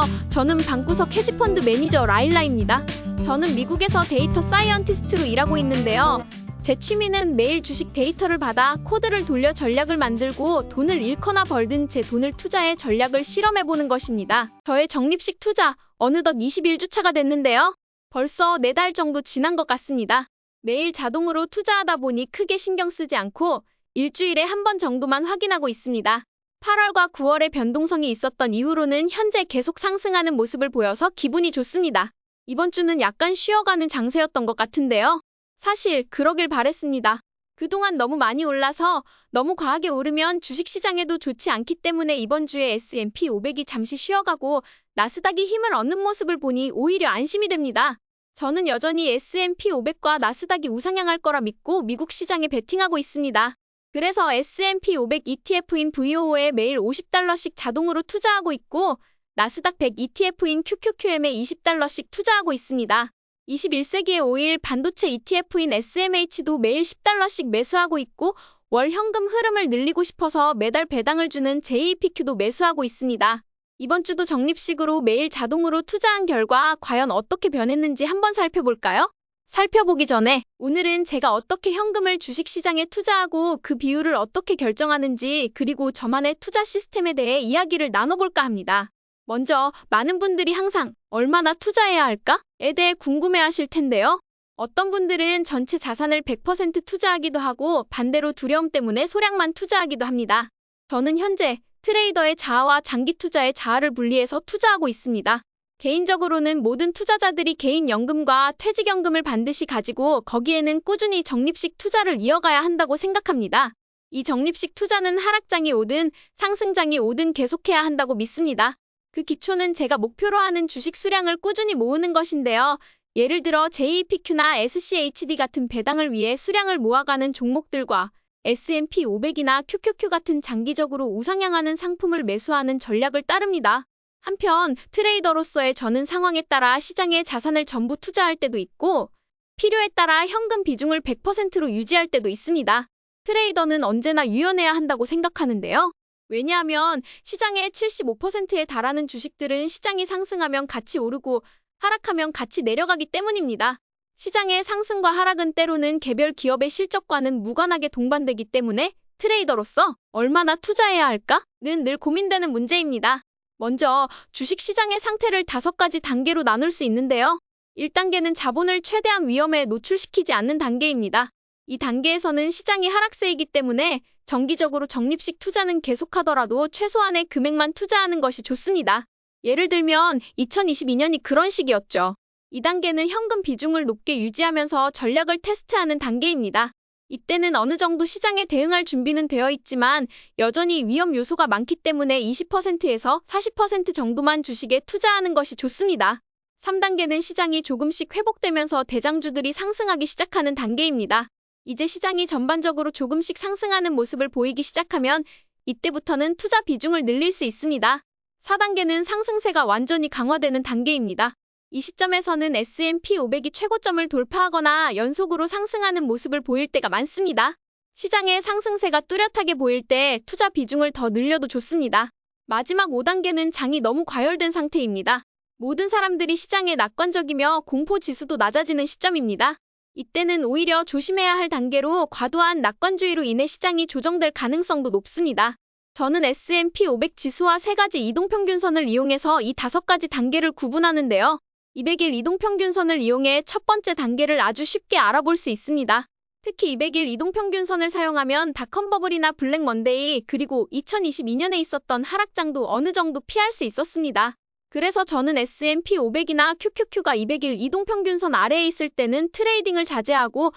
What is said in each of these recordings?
안녕하세요. 저는 방구석 헤지펀드 매니저 라일라입니다. 저는 미국에서 데이터 사이언티스트로 일하고 있는데요. 제 취미는 매일 주식 데이터를 받아 코드를 돌려 전략을 만들고 돈을 잃거나 벌든 제 돈을 투자해 전략을 실험해보는 것입니다. 저의 적립식 투자, 어느덧 21주차가 됐는데요. 벌써 4달 정도 지난 것 같습니다. 매일 자동으로 투자하다 보니 크게 신경 쓰지 않고 일주일에 한 번 정도만 확인하고 있습니다. 8월과 9월에 변동성이 있었던 이후로는 현재 계속 상승하는 모습을 보여서 기분이 좋습니다. 이번 주는 약간 쉬어가는 장세였던 것 같은데요. 사실 그러길 바랬습니다. 그동안 너무 많이 올라서 너무 과하게 오르면 주식시장에도 좋지 않기 때문에 이번 주에 S&P 500이 잠시 쉬어가고 나스닥이 힘을 얻는 모습을 보니 오히려 안심이 됩니다. 저는 여전히 S&P 500과 나스닥이 우상향할 거라 믿고 미국 시장에 베팅하고 있습니다. 그래서 S&P 500 ETF인 VOO에 매일 $50씩 자동으로 투자하고 있고 나스닥 100 ETF인 QQQM에 $20씩 투자하고 있습니다. 21세기의 5일 반도체 ETF인 SMH도 매일 $10씩 매수하고 있고 월 현금 흐름을 늘리고 싶어서 매달 배당을 주는 JEPQ도 매수하고 있습니다. 이번 주도 적립식으로 매일 자동으로 투자한 결과 과연 어떻게 변했는지 한번 살펴볼까요? 살펴보기 전에 오늘은 제가 어떻게 현금을 주식시장에 투자하고 그 비율을 어떻게 결정하는지 그리고 저만의 투자 시스템에 대해 이야기를 나눠볼까 합니다. 먼저 많은 분들이 항상 얼마나 투자해야 할까에 대해 궁금해하실 텐데요. 어떤 분들은 전체 자산을 100% 투자하기도 하고 반대로 두려움 때문에 소량만 투자하기도 합니다. 저는 현재 트레이더의 자아와 장기 투자의 자아를 분리해서 투자하고 있습니다. 개인적으로는 모든 투자자들이 개인연금과 퇴직연금을 반드시 가지고 거기에는 꾸준히 적립식 투자를 이어가야 한다고 생각합니다. 이 적립식 투자는 하락장이 오든 상승장이 오든 계속해야 한다고 믿습니다. 그 기초는 제가 목표로 하는 주식 수량을 꾸준히 모으는 것인데요. 예를 들어 JEPQ나 SCHD 같은 배당을 위해 수량을 모아가는 종목들과 S&P 500이나 QQQ 같은 장기적으로 우상향하는 상품을 매수하는 전략을 따릅니다. 한편 트레이더로서의 저는 상황에 따라 시장에 자산을 전부 투자할 때도 있고 필요에 따라 현금 비중을 100%로 유지할 때도 있습니다. 트레이더는 언제나 유연해야 한다고 생각하는데요. 왜냐하면 시장의 75%에 달하는 주식들은 시장이 상승하면 같이 오르고 하락하면 같이 내려가기 때문입니다. 시장의 상승과 하락은 때로는 개별 기업의 실적과는 무관하게 동반되기 때문에 트레이더로서 얼마나 투자해야 할까는 늘 고민되는 문제입니다. 먼저 주식시장의 상태를 5가지 단계로 나눌 수 있는데요. 1단계는 자본을 최대한 위험에 노출시키지 않는 단계입니다. 이 단계에서는 시장이 하락세이기 때문에 정기적으로 적립식 투자는 계속하더라도 최소한의 금액만 투자하는 것이 좋습니다. 예를 들면 2022년이 그런 시기였죠. 2단계는 현금 비중을 높게 유지하면서 전략을 테스트하는 단계입니다. 이때는 어느 정도 시장에 대응할 준비는 되어 있지만 여전히 위험 요소가 많기 때문에 20%에서 40% 정도만 주식에 투자하는 것이 좋습니다. 3단계는 시장이 조금씩 회복되면서 대장주들이 상승하기 시작하는 단계입니다. 이제 시장이 전반적으로 조금씩 상승하는 모습을 보이기 시작하면 이때부터는 투자 비중을 늘릴 수 있습니다. 4단계는 상승세가 완전히 강화되는 단계입니다. 이 시점에서는 S&P 500이 최고점을 돌파하거나 연속으로 상승하는 모습을 보일 때가 많습니다. 시장의 상승세가 뚜렷하게 보일 때 투자 비중을 더 늘려도 좋습니다. 마지막 5단계는 장이 너무 과열된 상태입니다. 모든 사람들이 시장에 낙관적이며 공포지수도 낮아지는 시점입니다. 이때는 오히려 조심해야 할 단계로 과도한 낙관주의로 인해 시장이 조정될 가능성도 높습니다. 저는 S&P 500 지수와 3가지 이동평균선을 이용해서 이 5가지 단계를 구분하는데요. 200일 이동평균선을 이용해 첫 번째 단계를 아주 쉽게 알아볼 수 있습니다. 특히 200일 이동평균선을 사용하면 닷컴버블이나 블랙먼데이 그리고 2022년에 있었던 하락장도 어느 정도 피할 수 있었습니다. 그래서 저는 S&P 500이나 QQQ가 200일 이동평균선 아래에 있을 때는 트레이딩을 자제하고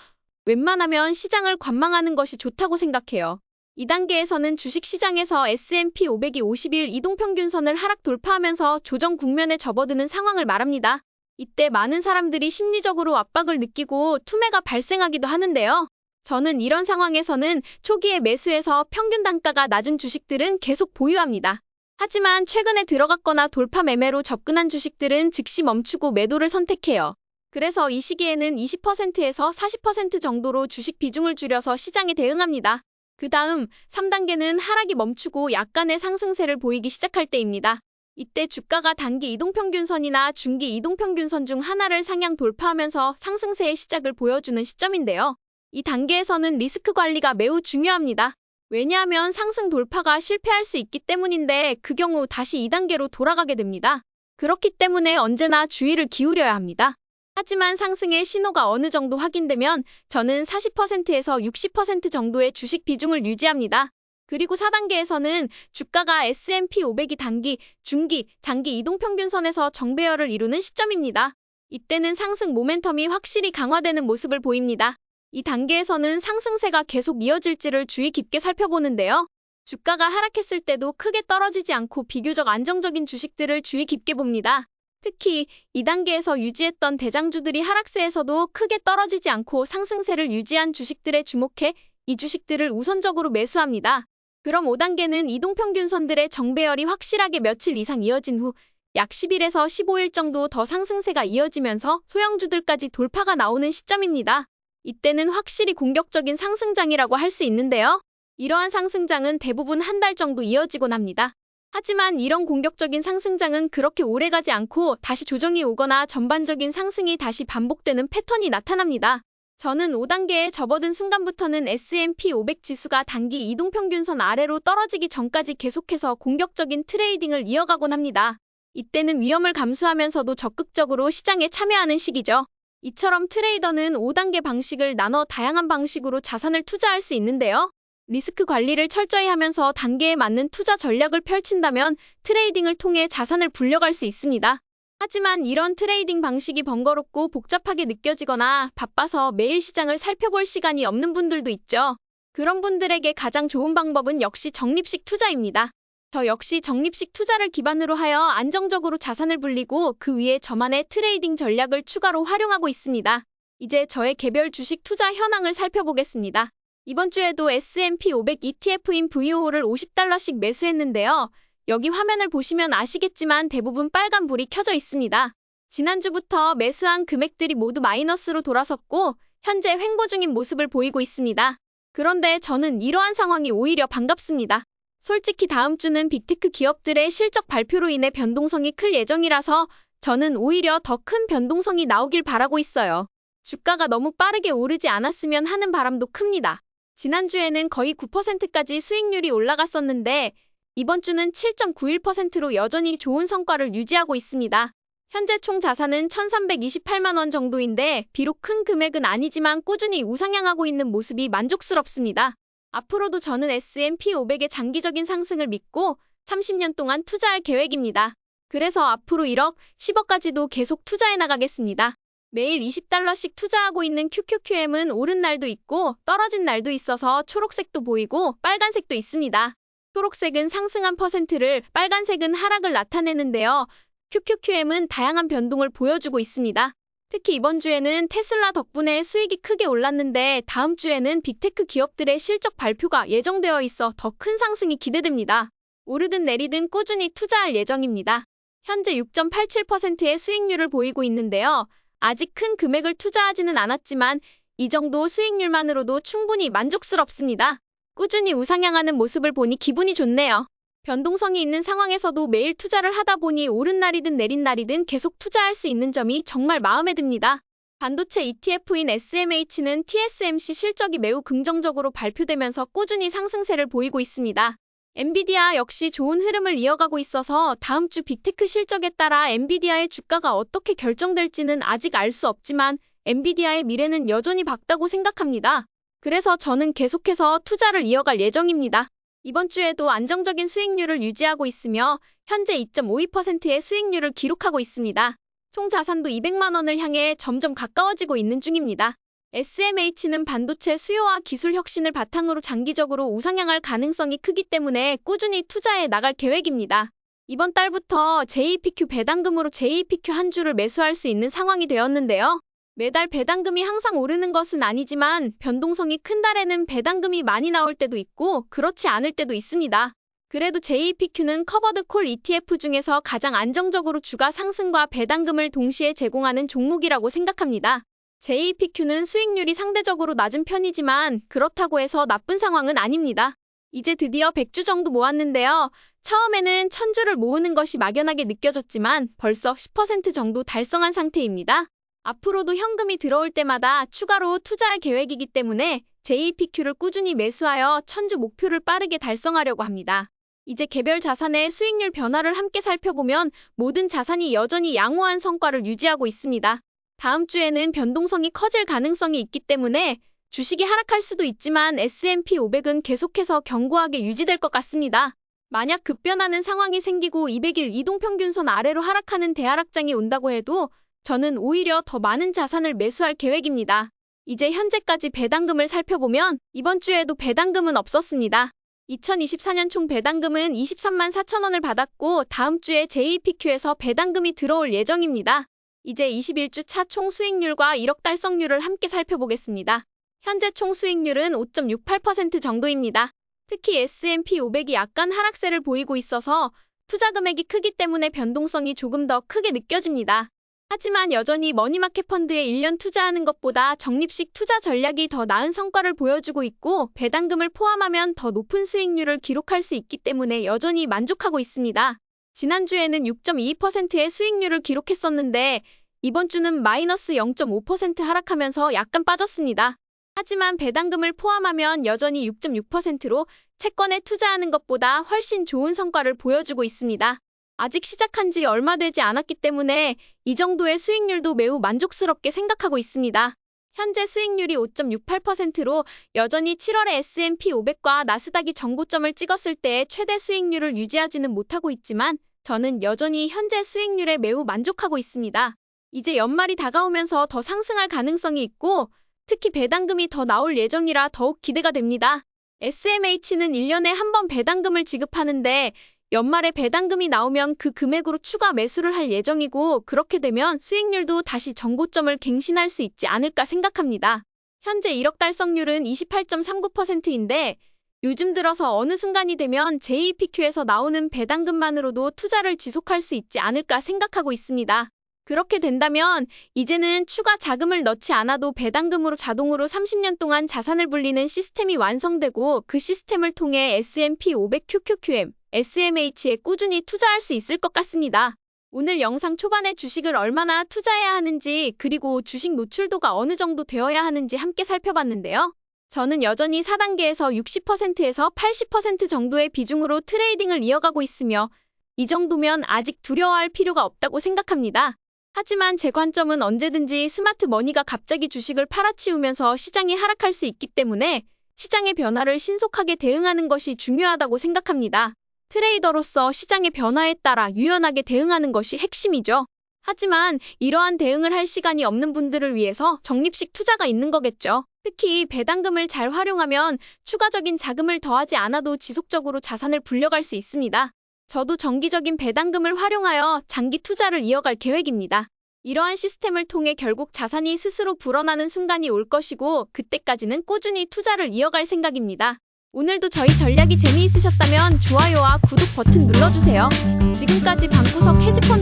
웬만하면 시장을 관망하는 것이 좋다고 생각해요. 2단계에서는 주식시장에서 S&P 500이 50일 이동평균선을 하락 돌파하면서 조정 국면에 접어드는 상황을 말합니다. 이때 많은 사람들이 심리적으로 압박을 느끼고 투매가 발생하기도 하는데요. 저는 이런 상황에서는 초기에 매수해서 평균 단가가 낮은 주식들은 계속 보유합니다. 하지만 최근에 들어갔거나 돌파 매매로 접근한 주식들은 즉시 멈추고 매도를 선택해요. 그래서 이 시기에는 20%에서 40% 정도로 주식 비중을 줄여서 시장에 대응합니다. 그 다음 3단계는 하락이 멈추고 약간의 상승세를 보이기 시작할 때입니다. 이때 주가가 단기 이동평균선이나 중기 이동평균선 중 하나를 상향 돌파하면서 상승세의 시작을 보여주는 시점인데요. 이 단계에서는 리스크 관리가 매우 중요합니다. 왜냐하면 상승 돌파가 실패할 수 있기 때문인데 그 경우 다시 2단계로 돌아가게 됩니다. 그렇기 때문에 언제나 주의를 기울여야 합니다. 하지만 상승의 신호가 어느 정도 확인되면 저는 40%에서 60% 정도의 주식 비중을 유지합니다. 그리고 4단계에서는 주가가 S&P 500이 단기, 중기, 장기 이동평균선에서 정배열을 이루는 시점입니다. 이때는 상승 모멘텀이 확실히 강화되는 모습을 보입니다. 이 단계에서는 상승세가 계속 이어질지를 주의 깊게 살펴보는데요. 주가가 하락했을 때도 크게 떨어지지 않고 비교적 안정적인 주식들을 주의 깊게 봅니다. 특히 2단계에서 유지했던 대장주들이 하락세에서도 크게 떨어지지 않고 상승세를 유지한 주식들에 주목해 이 주식들을 우선적으로 매수합니다. 그럼 5단계는 이동평균선들의 정배열이 확실하게 며칠 이상 이어진 후 약 10일에서 15일 정도 더 상승세가 이어지면서 소형주들까지 돌파가 나오는 시점입니다. 이때는 확실히 공격적인 상승장이라고 할 수 있는데요. 이러한 상승장은 대부분 한 달 정도 이어지곤 합니다. 하지만 이런 공격적인 상승장은 그렇게 오래가지 않고 다시 조정이 오거나 전반적인 상승이 다시 반복되는 패턴이 나타납니다. 저는 5단계에 접어든 순간부터는 S&P 500 지수가 단기 이동평균선 아래로 떨어지기 전까지 계속해서 공격적인 트레이딩을 이어가곤 합니다. 이때는 위험을 감수하면서도 적극적으로 시장에 참여하는 시기죠. 이처럼 트레이더는 5단계 방식을 나눠 다양한 방식으로 자산을 투자할 수 있는데요. 리스크 관리를 철저히 하면서 단계에 맞는 투자 전략을 펼친다면 트레이딩을 통해 자산을 불려갈 수 있습니다. 하지만 이런 트레이딩 방식이 번거롭고 복잡하게 느껴지거나 바빠서 매일 시장을 살펴볼 시간이 없는 분들도 있죠. 그런 분들에게 가장 좋은 방법은 역시 적립식 투자입니다. 저 역시 적립식 투자를 기반으로 하여 안정적으로 자산을 불리고 그 위에 저만의 트레이딩 전략을 추가로 활용하고 있습니다. 이제 저의 개별 주식 투자 현황을 살펴보겠습니다. 이번 주에도 S&P 500 ETF인 VOO를 $50씩 매수했는데요. 여기 화면을 보시면 아시겠지만 대부분 빨간 불이 켜져 있습니다. 지난주부터 매수한 금액들이 모두 마이너스로 돌아섰고 현재 횡보 중인 모습을 보이고 있습니다. 그런데 저는 이러한 상황이 오히려 반갑습니다. 솔직히 다음 주는 빅테크 기업들의 실적 발표로 인해 변동성이 클 예정이라서 저는 오히려 더 큰 변동성이 나오길 바라고 있어요. 주가가 너무 빠르게 오르지 않았으면 하는 바람도 큽니다. 지난주에는 거의 9%까지 수익률이 올라갔었는데 이번 주는 7.91%로 여전히 좋은 성과를 유지하고 있습니다. 현재 총 자산은 1,328만 원 정도인데 비록 큰 금액은 아니지만 꾸준히 우상향하고 있는 모습이 만족스럽습니다. 앞으로도 저는 S&P 500의 장기적인 상승을 믿고 30년 동안 투자할 계획입니다. 그래서 앞으로 1억, 10억까지도 계속 투자해 나가겠습니다. 매일 $20씩 투자하고 있는 QQQM은 오른 날도 있고 떨어진 날도 있어서 초록색도 보이고 빨간색도 있습니다. 초록색은 상승한 퍼센트를, 빨간색은 하락을 나타내는데요. QQQM은 다양한 변동을 보여주고 있습니다. 특히 이번 주에는 테슬라 덕분에 수익이 크게 올랐는데 다음 주에는 빅테크 기업들의 실적 발표가 예정되어 있어 더 큰 상승이 기대됩니다. 오르든 내리든 꾸준히 투자할 예정입니다. 현재 6.87%의 수익률을 보이고 있는데요. 아직 큰 금액을 투자하지는 않았지만 이 정도 수익률만으로도 충분히 만족스럽습니다. 꾸준히 우상향하는 모습을 보니 기분이 좋네요. 변동성이 있는 상황에서도 매일 투자를 하다 보니 오른 날이든 내린 날이든 계속 투자할 수 있는 점이 정말 마음에 듭니다. 반도체 ETF인 SMH는 TSMC 실적이 매우 긍정적으로 발표되면서 꾸준히 상승세를 보이고 있습니다. 엔비디아 역시 좋은 흐름을 이어가고 있어서 다음 주 빅테크 실적에 따라 엔비디아의 주가가 어떻게 결정될지는 아직 알 수 없지만 엔비디아의 미래는 여전히 밝다고 생각합니다. 그래서 저는 계속해서 투자를 이어갈 예정입니다. 이번 주에도 안정적인 수익률을 유지하고 있으며 현재 2.52%의 수익률을 기록하고 있습니다. 총 자산도 200만 원을 향해 점점 가까워지고 있는 중입니다. SMH는 반도체 수요와 기술 혁신을 바탕으로 장기적으로 우상향할 가능성이 크기 때문에 꾸준히 투자해 나갈 계획입니다. 이번 달부터 JEPQ 배당금으로 JEPQ 한 주를 매수할 수 있는 상황이 되었는데요. 매달 배당금이 항상 오르는 것은 아니지만 변동성이 큰 달에는 배당금이 많이 나올 때도 있고 그렇지 않을 때도 있습니다. 그래도 JEPQ는 커버드 콜 ETF 중에서 가장 안정적으로 주가 상승과 배당금을 동시에 제공하는 종목이라고 생각합니다. JEPQ는 수익률이 상대적으로 낮은 편이지만 그렇다고 해서 나쁜 상황은 아닙니다. 이제 드디어 100주 정도 모았는데요. 처음에는 1000주를 모으는 것이 막연하게 느껴졌지만 벌써 10% 정도 달성한 상태입니다. 앞으로도 현금이 들어올 때마다 추가로 투자할 계획이기 때문에 JPQ를 꾸준히 매수하여 1000주 목표를 빠르게 달성하려고 합니다. 이제 개별 자산의 수익률 변화를 함께 살펴보면 모든 자산이 여전히 양호한 성과를 유지하고 있습니다. 다음 주에는 변동성이 커질 가능성이 있기 때문에 주식이 하락할 수도 있지만 S&P 500은 계속해서 견고하게 유지될 것 같습니다. 만약 급변하는 상황이 생기고 200일 이동평균선 아래로 하락하는 대하락장이 온다고 해도 저는 오히려 더 많은 자산을 매수할 계획입니다. 이제 현재까지 배당금을 살펴보면 이번 주에도 배당금은 없었습니다. 2024년 총 배당금은 23만 4천 원을 받았고 다음 주에 JPQ에서 배당금이 들어올 예정입니다. 이제 21주 차 총 수익률과 1억 달성률을 함께 살펴보겠습니다. 현재 총 수익률은 5.68% 정도입니다. 특히 S&P 500이 약간 하락세를 보이고 있어서 투자 금액이 크기 때문에 변동성이 조금 더 크게 느껴집니다. 하지만 여전히 머니마켓 펀드에 1년 투자하는 것보다 적립식 투자 전략이 더 나은 성과를 보여주고 있고 배당금을 포함하면 더 높은 수익률을 기록할 수 있기 때문에 여전히 만족하고 있습니다. 지난주에는 6.22%의 수익률을 기록했었는데 이번 주는 마이너스 0.5% 하락하면서 약간 빠졌습니다. 하지만 배당금을 포함하면 여전히 6.6%로 채권에 투자하는 것보다 훨씬 좋은 성과를 보여주고 있습니다. 아직 시작한 지 얼마 되지 않았기 때문에 이 정도의 수익률도 매우 만족스럽게 생각하고 있습니다. 현재 수익률이 5.68%로 여전히 7월에 S&P 500과 나스닥이 정고점을 찍었을 때의 최대 수익률을 유지하지는 못하고 있지만 저는 여전히 현재 수익률에 매우 만족하고 있습니다. 이제 연말이 다가오면서 더 상승할 가능성이 있고 특히 배당금이 더 나올 예정이라 더욱 기대가 됩니다. SMH는 1년에 한 번 배당금을 지급하는데 연말에 배당금이 나오면 그 금액으로 추가 매수를 할 예정이고 그렇게 되면 수익률도 다시 정고점을 갱신할 수 있지 않을까 생각합니다. 현재 1억 달성률은 28.39%인데 요즘 들어서 어느 순간이 되면 JPQ에서 나오는 배당금만으로도 투자를 지속할 수 있지 않을까 생각하고 있습니다. 그렇게 된다면 이제는 추가 자금을 넣지 않아도 배당금으로 자동으로 30년 동안 자산을 불리는 시스템이 완성되고 그 시스템을 통해 S&P 500 QQQM, SMH에 꾸준히 투자할 수 있을 것 같습니다. 오늘 영상 초반에 주식을 얼마나 투자해야 하는지 그리고 주식 노출도가 어느 정도 되어야 하는지 함께 살펴봤는데요. 저는 여전히 4단계에서 60%에서 80% 정도의 비중으로 트레이딩을 이어가고 있으며 이 정도면 아직 두려워할 필요가 없다고 생각합니다. 하지만 제 관점은 언제든지 스마트 머니가 갑자기 주식을 팔아치우면서 시장이 하락할 수 있기 때문에 시장의 변화를 신속하게 대응하는 것이 중요하다고 생각합니다. 트레이더로서 시장의 변화에 따라 유연하게 대응하는 것이 핵심이죠. 하지만 이러한 대응을 할 시간이 없는 분들을 위해서 적립식 투자가 있는 거겠죠. 특히 배당금을 잘 활용하면 추가적인 자금을 더하지 않아도 지속적으로 자산을 불려갈 수 있습니다. 저도 정기적인 배당금을 활용하여 장기 투자를 이어갈 계획입니다. 이러한 시스템을 통해 결국 자산이 스스로 불어나는 순간이 올 것이고 그때까지는 꾸준히 투자를 이어갈 생각입니다. 오늘도 저희 전략이 재미있으셨다면 좋아요와 구독 버튼 눌러주세요. 지금까지 방구석 헤지펀드